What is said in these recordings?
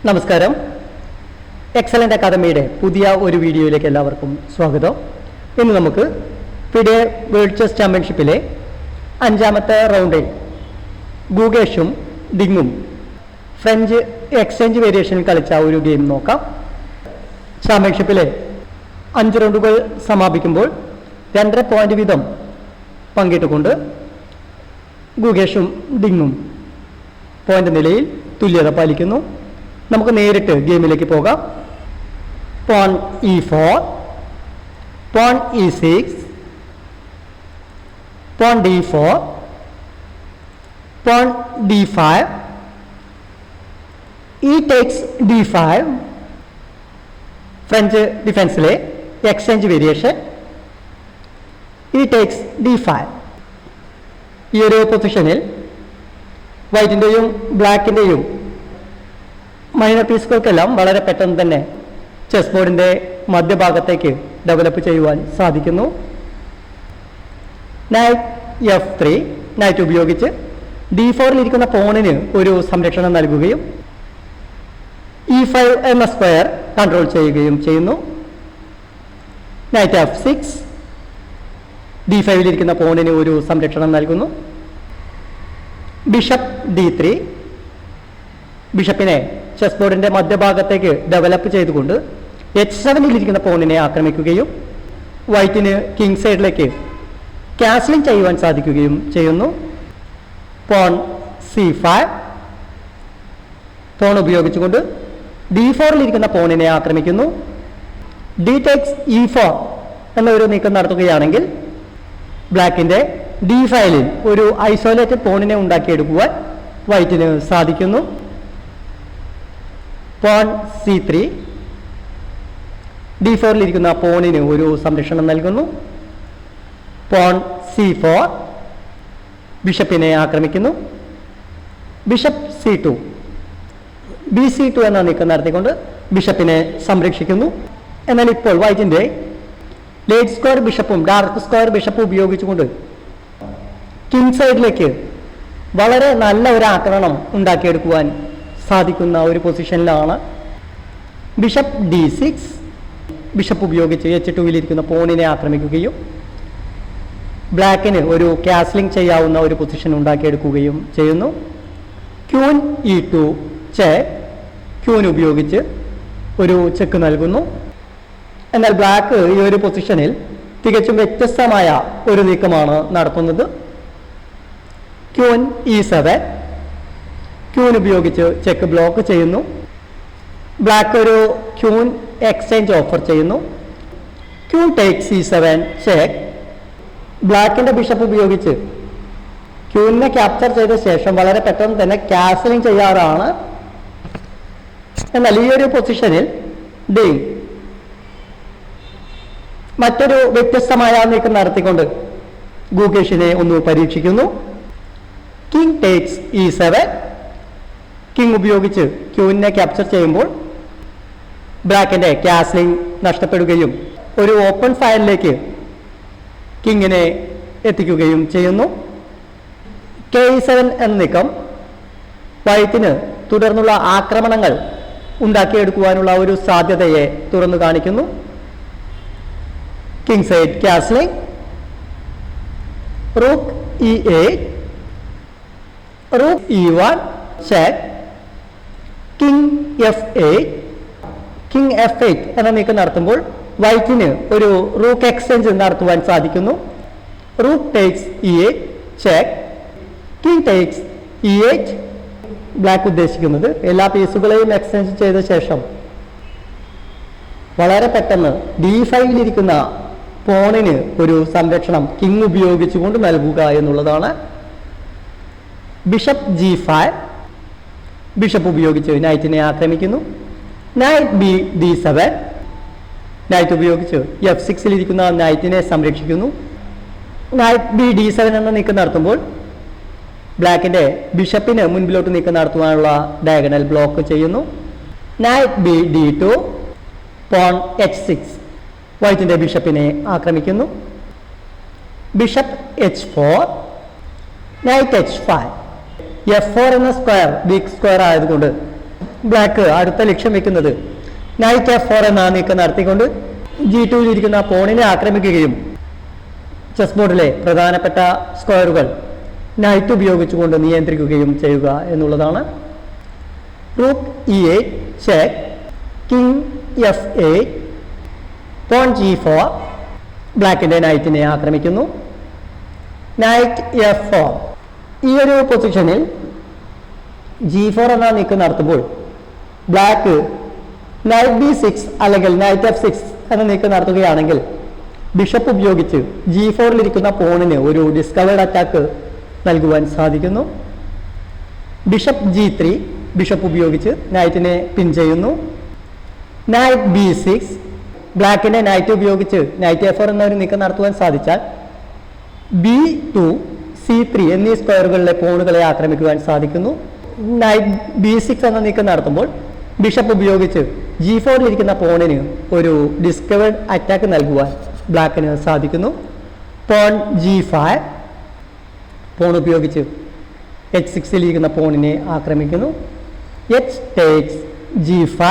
നമസ്കാരം. എക്സലന്റ് അക്കാദമിയുടെ പുതിയ ഒരു വീഡിയോയിലേക്ക് എല്ലാവർക്കും സ്വാഗതം. ഇന്ന് നമുക്ക് ഫിഡെ വേൾഡ് ചെസ് ചാമ്പ്യൻഷിപ്പിലെ 5ാമത്തെ റൗണ്ടിൽ ഗൂഗേഷും ഡിങ്ങും ഫ്രഞ്ച് എക്സ്ചേഞ്ച് വേരിയേഷനിൽ കളിച്ച ഒരു ഗെയിം നോക്കാം. ചാമ്പ്യൻഷിപ്പിലെ 5 റൗണ്ടുകൾ സമാപിക്കുമ്പോൾ 2.5 പോയിന്റ് വീതം പങ്കിട്ടുകൊണ്ട് ഗൂഗേഷും ഡിങ്ങും പോയിന്റ് നിലയിൽ തുല്യത പാലിക്കുന്നു. നമുക്ക് നേരിട്ട് ഗെയിമിലേക്ക് പോകാം. Pawn E4, pawn E6, pawn D4, pawn D5, E takes D5, French ഡിഫൻസിലെ exchange variation E takes D5. ഈ ഒരു പൊസിഷനിൽ വൈറ്റിൻ്റെയും ബ്ലാക്കിൻ്റെയും മൈനർ പീസുകൾക്കെല്ലാം വളരെ പെട്ടെന്ന് തന്നെ ചെസ് ബോർഡിൻ്റെ മധ്യഭാഗത്തേക്ക് ഡെവലപ്പ് ചെയ്യുവാൻ സാധിക്കുന്നു. നൈറ്റ് F3 നൈറ്റ് ഉപയോഗിച്ച് D4 ഇരിക്കുന്ന പോണിന് ഒരു സംരക്ഷണം നൽകുകയും E5 എന്ന സ്ക്വയർ കൺട്രോൾ ചെയ്യുകയും ചെയ്യുന്നു. നൈറ്റ് F6 D5 ഇരിക്കുന്ന പോണിന് ഒരു സംരക്ഷണം നൽകുന്നു. ബിഷപ്പ് D3 ബിഷപ്പിനെ ചെസ് ബോർഡിൻ്റെ മധ്യഭാഗത്തേക്ക് ഡെവലപ്പ് ചെയ്തുകൊണ്ട് H7 ഇരിക്കുന്ന പോണിനെ ആക്രമിക്കുകയും വൈറ്റിന് കിങ് സൈഡിലേക്ക് കാസ്ലിംഗ് ചെയ്യുവാൻ സാധിക്കുകയും ചെയ്യുന്നു. പോൺ C5 പോൺ ഉപയോഗിച്ചുകൊണ്ട് D4 ഇരിക്കുന്ന പോണിനെ ആക്രമിക്കുന്നു. D takes E4 എന്നൊരു നീക്കം നടത്തുകയാണെങ്കിൽ ബ്ലാക്കിൻ്റെ D5 ഒരു ഐസോലേറ്റഡ് പോണിനെ ഉണ്ടാക്കിയെടുക്കുവാൻ വൈറ്റിന് സാധിക്കുന്നു. പോൺ C3 D4 ഇരിക്കുന്ന പോണിന് ഒരു സംരക്ഷണം നൽകുന്നു. പോൺ C4 ബിഷപ്പിനെ ആക്രമിക്കുന്നു. ബിഷപ്പ് C2 BC2 എന്ന നീക്കം നടത്തിക്കൊണ്ട് ബിഷപ്പിനെ സംരക്ഷിക്കുന്നു. എന്നാൽ ഇപ്പോൾ വൈറ്റിൻ്റെ ലേറ്റ് സ്ക്വയർ ബിഷപ്പും ഡാർക്ക് സ്ക്വയർ ബിഷപ്പും ഉപയോഗിച്ചുകൊണ്ട് കിങ് സൈഡിലേക്ക് വളരെ നല്ല ഒരു ആക്രമണം ഉണ്ടാക്കിയെടുക്കുവാൻ സാധിക്കുന്ന ഒരു പൊസിഷനിലാണ്. ബിഷപ്പ് D6 ബിഷപ്പ് ഉപയോഗിച്ച് H2 ഇരിക്കുന്ന പോണിനെ ആക്രമിക്കുകയും ബ്ലാക്കിന് ഒരു കാസ്ലിംഗ് ചെയ്യാവുന്ന ഒരു പൊസിഷൻ ഉണ്ടാക്കിയെടുക്കുകയും ചെയ്യുന്നു. ക്യൂൻ E2 ചെക്ക് ക്യൂൻ ഉപയോഗിച്ച് ഒരു ചെക്ക് നൽകുന്നു. എന്നാൽ ബ്ലാക്ക് ഈ ഒരു പൊസിഷനിൽ തികച്ചും വ്യത്യസ്തമായ ഒരു നീക്കമാണ് നടത്തുന്നത്. ക്യൂൻ E7 ക്യൂൻ ഉപയോഗിച്ച് ചെക്ക് ബ്ലോക്ക് ചെയ്യുന്നു. ബ്ലാക്ക് ഒരു ക്യൂൻ എക്സ്ചേഞ്ച് ഓഫർ ചെയ്യുന്നു. ക്യൂൻ ടേക്സ് E7 ചെക്ക് ബ്ലാക്കിൻ്റെ ബിഷപ്പ് ഉപയോഗിച്ച് ക്യൂനിനെ ക്യാപ്ചർ ചെയ്ത ശേഷം വളരെ പെട്ടെന്ന് തന്നെ കാസ്ലിംഗ് ചെയ്യാറാണ്. എന്നാൽ ഈ ഒരു പൊസിഷനിൽ ഡിങ് മറ്റൊരു വ്യത്യസ്തമായ നീക്കം നടത്തിക്കൊണ്ട് ഗൂഗേഷിനെ ഒന്ന് പരീക്ഷിക്കുന്നു. കിങ് ടേക്സ് E7 കിങ് ഉപയോഗിച്ച് ക്യൂനിനെ ക്യാപ്ചർ ചെയ്യുമ്പോൾ ബ്ലാക്കിൻ്റെ കാസ്ലിംഗ് നഷ്ടപ്പെടുകയും ഒരു ഓപ്പൺ ഫയലിലേക്ക് കിങ്ങിനെ എത്തിക്കുകയും ചെയ്യുന്നു. K7 എന്ന നീക്കം വൈറ്റിന് തുടർന്നുള്ള ആക്രമണങ്ങൾ ഉണ്ടാക്കിയെടുക്കുവാനുള്ള ഒരു സാധ്യതയെ തുറന്നു കാണിക്കുന്നു. King side castling rook E8 rook E1 check king F8 king F8 എന്ന നീക്കം നടത്തുമ്പോൾ വൈറ്റിന് ഒരു റൂക്ക് എക്സ്ചേഞ്ച് നടത്തുവാൻ സാധിക്കുന്നു. Rook takes E8 check king takes E8 black ഉദ്ദേശിക്കുന്നത് എല്ലാ പീസുകളെയും എക്സ്ചേഞ്ച് ചെയ്ത ശേഷം വളരെ പെട്ടെന്ന് D5 ഇരിക്കുന്ന പോണിന് ഒരു സംരക്ഷണം കിങ് ഉപയോഗിച്ചുകൊണ്ട് നൽകുക എന്നുള്ളതാണ്. ബിഷപ്പ് G5 ബിഷപ്പ് ഉപയോഗിച്ച് നൈറ്റിനെ ആക്രമിക്കുന്നു. നൈറ്റ് D7 നൈറ്റ് ഉപയോഗിച്ച് F6 ഇരിക്കുന്ന നൈറ്റിനെ സംരക്ഷിക്കുന്നു. നൈറ്റ് D7 എന്ന നീക്കം നടത്തുമ്പോൾ ബ്ലാക്കിൻ്റെ ബിഷപ്പിന് മുൻപിലോട്ട് നീക്കം നടത്തുവാനുള്ള ഡയഗണൽ ബ്ലോക്ക് ചെയ്യുന്നു. നൈറ്റ് D2 പോൺ H6 വൈറ്റിൻ്റെ ബിഷപ്പിനെ ആക്രമിക്കുന്നു. Bishop H4 knight H5 F4 എന്ന സ്ക്വയർ വീക്ക് സ്ക്വയർ ആയതുകൊണ്ട് ബ്ലാക്ക് അടുത്ത ലക്ഷ്യം വെക്കുന്നത് നൈറ്റ് F4 എന്ന നീക്കം നടത്തിക്കൊണ്ട് G2 ഇരിക്കുന്ന പോണിനെ ആക്രമിക്കുകയും ചെസ് ബോർഡിലെ പ്രധാനപ്പെട്ട സ്ക്വയറുകൾ നൈറ്റ് ഉപയോഗിച്ചുകൊണ്ട് നിയന്ത്രിക്കുകയും ചെയ്യുക എന്നുള്ളതാണ്. Rook E8 check, king F8, pawn G4 ബ്ലാക്കിന്റെ നൈറ്റിനെ ആക്രമിക്കുന്നു. നൈറ്റ് F4 ഈ ഒരു പൊസിഷനിൽ G4 എന്ന നീക്കം നടത്തുമ്പോൾ ബ്ലാക്ക് നൈറ്റ് B6 അല്ലെങ്കിൽ നൈറ്റ് F6 എന്ന നീക്കം നടത്തുകയാണെങ്കിൽ ബിഷപ്പ് ഉപയോഗിച്ച് G4 ഇരിക്കുന്ന പോണിന് ഒരു ഡിസ്കവേർഡ് അറ്റാക്ക് നൽകുവാൻ സാധിക്കുന്നു. ബിഷപ്പ് G3 ബിഷപ്പ് ഉപയോഗിച്ച് നൈറ്റിനെ പിൻ ചെയ്യുന്നു. നൈറ്റ് B6 ബ്ലാക്കിന്റെ നൈറ്റ് ഉപയോഗിച്ച് നൈറ്റ് F4 എന്ന ഒരു നീക്കം നടത്തുവാൻ സാധിച്ചാൽ B2 C3 എന്നീ സ്ക്വയറുകളിലെ പോണുകളെ ആക്രമിക്കുവാൻ സാധിക്കുന്നു. നൈറ്റ് B6 എന്ന നീക്കം നടത്തുമ്പോൾ ബിഷപ്പ് ഉപയോഗിച്ച് G4 ഇരിക്കുന്ന പോണിന് ഒരു ഡിസ്കവേർഡ് അറ്റാക്ക് നൽകുവാൻ ബ്ലാക്കിന് സാധിക്കുന്നു. പോൺ G5 പോൺ ഉപയോഗിച്ച് H6 ഇരിക്കുന്ന പോണിനെ ആക്രമിക്കുന്നു. H takes G5,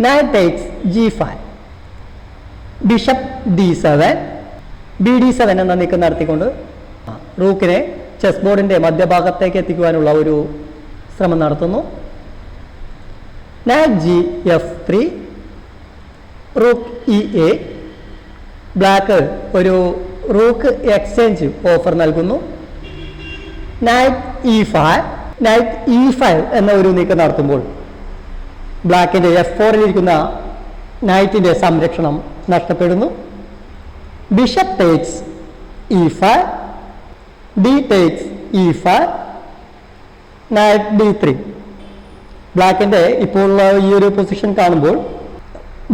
Knight takes G5, bishop D7, BD7 എന്ന നീക്കം നടത്തിക്കൊണ്ട് റൂക്കിനെ ചെസ് ബോർഡിന്റെ മധ്യഭാഗത്തേക്ക് എത്തിക്കുവാനുള്ള ഒരു ശ്രമം നടത്തുന്നു. Night G F3, rook E8 black ഒരു റൂക്ക് എക്സ്ചേഞ്ച് ഓഫർ നൽകുന്നു. നൈറ്റ് E5 എന്ന ഒരു നീക്കം നടത്തുമ്പോൾ ബ്ലാക്കിന്റെ F4 ഇരിക്കുന്ന നൈറ്റിന്റെ സംരക്ഷണം നഷ്ടപ്പെടുന്നു. Bishop takes E5, D takes E5, night D3 ബ്ലാക്കിന്റെ ഇപ്പോഴുള്ള ഈ ഒരു പൊസിഷൻ കാണുമ്പോൾ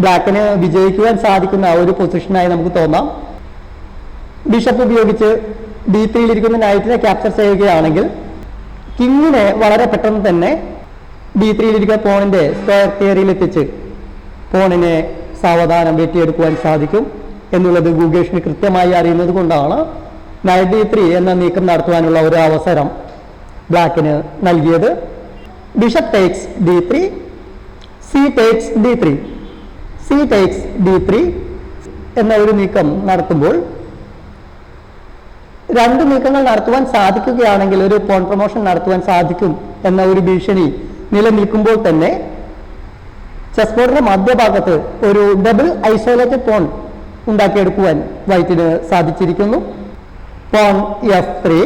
ബ്ലാക്കിന് വിജയിക്കുവാൻ സാധിക്കുന്ന ഒരു പൊസിഷനായി നമുക്ക് തോന്നാം. ബിഷപ്പ് ഉപയോഗിച്ച് D3 ഇരിക്കുന്ന നൈറ്റിനെ ക്യാപ്ചർ ചെയ്യുകയാണെങ്കിൽ കിങ്ങിനെ വളരെ പെട്ടെന്ന് തന്നെ D3 ഇരിക്കുന്ന പോണിന്റെ സ്ക്വയർ തിയറിയിൽ എത്തിച്ച് പോണിനെ സാവധാനം വെട്ടിയെടുക്കുവാൻ സാധിക്കും എന്നുള്ളത് ഗുഗേഷിന് കൃത്യമായി അറിയുന്നത് കൊണ്ടാണ് നൈറ്റ് D3 എന്ന നീക്കം നടത്തുവാനുള്ള ഒരു അവസരം ബ്ലാക്കിന് നൽകിയത്. Bishop takes D3, C takes D3, C takes D3 എന്ന ഒരു നീക്കം നടത്തുമ്പോൾ രണ്ട് നീക്കങ്ങൾ നടത്തുവാൻ സാധിക്കുകയാണെങ്കിൽ ഒരു പോൺ പ്രൊമോഷൻ നടത്തുവാൻ സാധിക്കും എന്ന ഒരു ഭീഷണി നിലനിൽക്കുമ്പോൾ തന്നെ ചെസ് ബോർഡിന്റെ മധ്യഭാഗത്ത് ഒരു ഡബിൾ ഐസോലേറ്റഡ് പോൺ ഉണ്ടാക്കിയെടുക്കുവാൻ വൈറ്റിന് സാധിച്ചിരിക്കുന്നു. പോൺ F3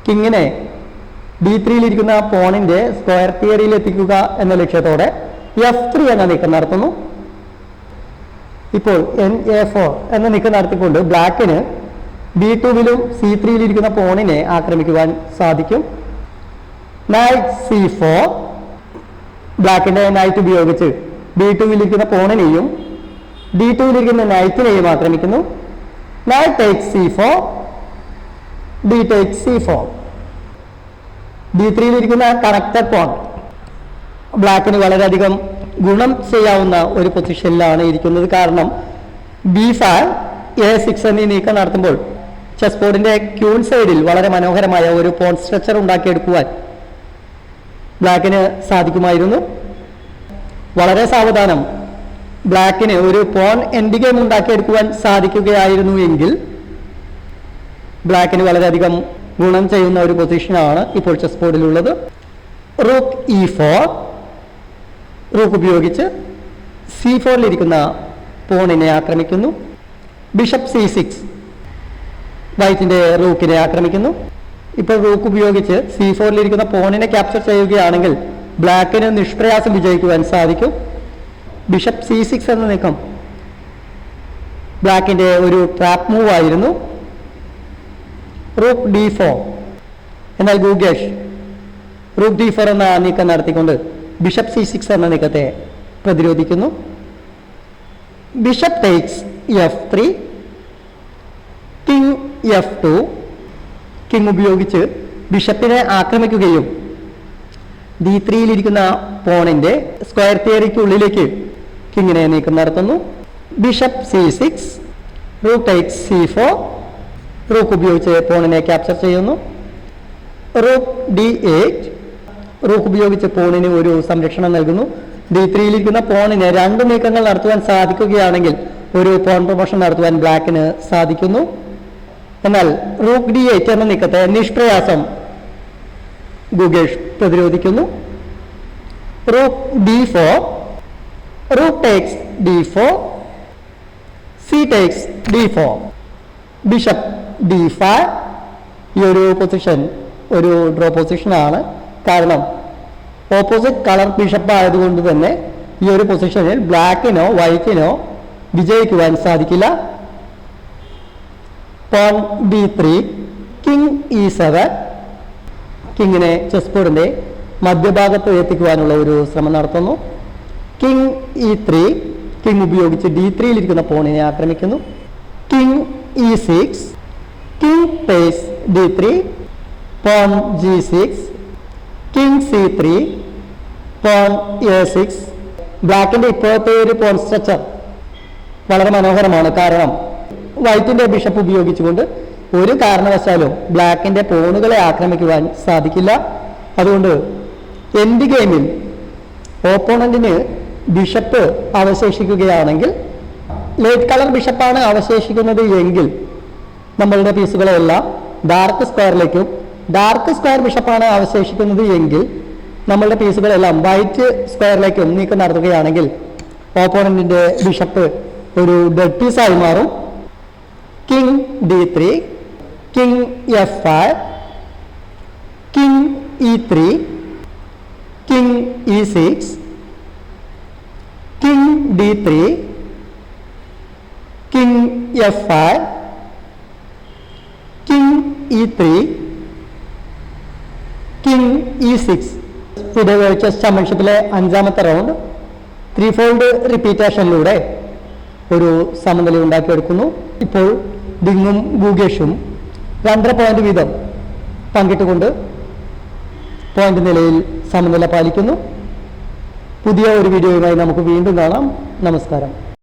കിങ്ങിനെ D3 ഇരിക്കുന്ന പോണിന്റെ സ്ക്വയർ തിയറിയിൽ എത്തിക്കുക എന്ന ലക്ഷ്യത്തോടെ F3 എന്ന നീക്കം നടത്തുന്നു. ഇപ്പോൾ NA4 എന്ന നീക്കം നടത്തിക്കൊണ്ട് ബ്ലാക്കിന് B2 C3 ഇരിക്കുന്ന പോണിനെ ആക്രമിക്കുവാൻ സാധിക്കും. നൈറ്റ് C4 ബ്ലാക്കിന്റെ നൈറ്റ് ഉപയോഗിച്ച് B2 ഇരിക്കുന്ന പോണിനെയും D2 ഇരിക്കുന്ന നൈറ്റിനെയും ആക്രമിക്കുന്നു. Knight takes C4, D takes C4, D3 ഇരിക്കുന്ന കണക്റ്റഡ് പോൺ ബ്ലാക്കിന് വളരെയധികം ഗുണം ചെയ്യാവുന്ന ഒരു പൊസിഷനിലാണ് ഇരിക്കുന്നത്. കാരണം B5 A6 എന്നീ നീക്കം നടത്തുമ്പോൾ ചെസ് ബോർഡിന്റെ ക്യൂൺ സൈഡിൽ വളരെ മനോഹരമായ ഒരു പോൺ സ്ട്രക്ചർ ഉണ്ടാക്കിയെടുക്കുവാൻ ബ്ലാക്കിന് സാധിക്കുമായിരുന്നു. വളരെ സാവധാനം ബ്ലാക്കിന് ഒരു പോൺ എൻഡ് ഗെയിം ഉണ്ടാക്കിയെടുക്കുവാൻ സാധിക്കുകയായിരുന്നു എങ്കിൽ ബ്ലാക്കിന് വളരെയധികം ഗുണം ചെയ്യുന്ന ഒരു പൊസിഷനാണ് ഇപ്പോൾ ചെസ് ബോർഡിലുള്ളത്. റൂക്ക് E4 റൂക്ക് ഉപയോഗിച്ച് C4 ഇരിക്കുന്ന പോണിനെ ആക്രമിക്കുന്നു. Bishop C6 വൈറ്റിന്റെ റൂക്കിനെ ആക്രമിക്കുന്നു. ഇപ്പോൾ റൂക്ക് ഉപയോഗിച്ച് C4 ഇരിക്കുന്ന പോണിനെ ക്യാപ്ചർ ചെയ്യുകയാണെങ്കിൽ ബ്ലാക്കിന് നിഷ്പ്രയാസം വിജയിക്കുവാൻ സാധിക്കും. ബിഷപ്പ് C6 എന്ന നീക്കം ബ്ലാക്കിന്റെ ഒരു ട്രാപ്പ് മൂവ് ആയിരുന്നു. റൂക്ക് D4 എന്നാൽ ഗുഗേഷ് റൂക്ക് D4 എന്ന നീക്കം നടത്തിക്കൊണ്ട് ബിഷപ്പ് C6 എന്ന നീക്കത്തെ പ്രതിരോധിക്കുന്നു. Bishop takes F3, king F2 king ഉപയോഗിച്ച് ബിഷപ്പിനെ ആക്രമിക്കുകയും D3 ഇരിക്കുന്ന പോണിന്റെ സ്ക്വയർ തിയറിക്കുള്ളിലേക്ക് കിങ്ങിനെ നീക്കം നടത്തുന്നു. Bishop C6, rook takes C4 rook ഉപയോഗിച്ച് പോണിനെ ക്യാപ്ചർ ചെയ്യുന്നു. റൂക്ക് D8 റൂക്ക് ഉപയോഗിച്ച് പോണിന് ഒരു സംരക്ഷണം നൽകുന്നു. D3യിലിരിക്കുന്ന പോണിന് 2 നീക്കങ്ങൾ നടത്തുവാൻ സാധിക്കുകയാണെങ്കിൽ ഒരു പോൺ പ്രൊമോഷൻ നടത്തുവാൻ ബ്ലാക്കിന് സാധിക്കുന്നു. എന്നാൽ റൂക്ക് D8 എന്ന നീക്കത്തെ നിഷ്പ്രയാസം ഗുഗേഷ് പ്രതിരോധിക്കുന്നു. Rook D4, rook takes D4, C takes D4, bishop D5. ഈ ഒരു പൊസിഷൻ ഒരു ഡ്രോ പൊസിഷനാണ്. കാരണം ഓപ്പോസിറ്റ് കളർ ബിഷപ്പ് ആയതുകൊണ്ട് തന്നെ ഈ ഒരു പൊസിഷനിൽ ബ്ലാക്കിനോ വൈറ്റിനോ വിജയിക്കുവാൻ സാധിക്കില്ല. Porn D3, king E7. കിങ്ങിനെ chess ബോർഡിന്റെ മധ്യഭാഗത്ത് എത്തിക്കുവാനുള്ള ഒരു ശ്രമം നടത്തുന്നു. കിങ് E3, കിങ് ഉപയോഗിച്ച് D3യിലിരിക്കുന്ന പോണിനെ ആക്രമിക്കുന്നു. King E6, king takes D3, pawn G6, king C3, pawn A6. ബ്ലാക്കിന്റെ ഇപ്പോഴത്തെ ഒരു പോൺ സ്ട്രക്ചർ വളരെ മനോഹരമാണ്. കാരണം വൈറ്റിന്റെ ബിഷപ്പ് ഉപയോഗിച്ചുകൊണ്ട് ഒരു കാരണവശാലും ബ്ലാക്കിന്റെ പോണുകളെ ആക്രമിക്കുവാൻ സാധിക്കില്ല. അതുകൊണ്ട് എൻഡ് ഗെയിമിൽ ഓപ്പോണന്റിന് ബിഷപ്പ് അവശേഷിക്കുകയാണെങ്കിൽ, ലൈറ്റ് കളർ ബിഷപ്പാണ് അവശേഷിക്കുന്നത് എങ്കിൽ നമ്മളുടെ പീസുകളെല്ലാം ഡാർക്ക് സ്ക്വയറിലേക്കും, ഡാർക്ക് സ്ക്വയർ ബിഷപ്പാണ് അവശേഷിക്കുന്നത് എങ്കിൽ നമ്മളുടെ പീസുകളെല്ലാം വൈറ്റ് സ്ക്വയറിലേക്കും നീക്കം നടത്തുകയാണെങ്കിൽ ഓപ്പോണന്റിന്റെ ബിഷപ്പ് ഒരു ഡെഡ് പീസായി മാറും. King D3, king F5, king E3, king E6, king D3, king F5, king E3, king E6. FIDE world chess ചാമ്പ്യൻഷിപ്പിലെ 5ാമത്തെ റൗണ്ട് 3-fold റിപ്പീറ്റേഷനിലൂടെ ഒരു സമനില ഉണ്ടാക്കിയെടുക്കുന്നു. ഇപ്പോൾ ദിങ്ങും ഗുഗേഷും 2.5 പോയിന്റ് വീതം പങ്കിട്ടുകൊണ്ട് പോയിന്റ് നിലയിൽ സമനില പാലിക്കുന്നു. പുതിയ ഒരു വീഡിയോയുമായി നമുക്ക് വീണ്ടും കാണാം. നമസ്കാരം.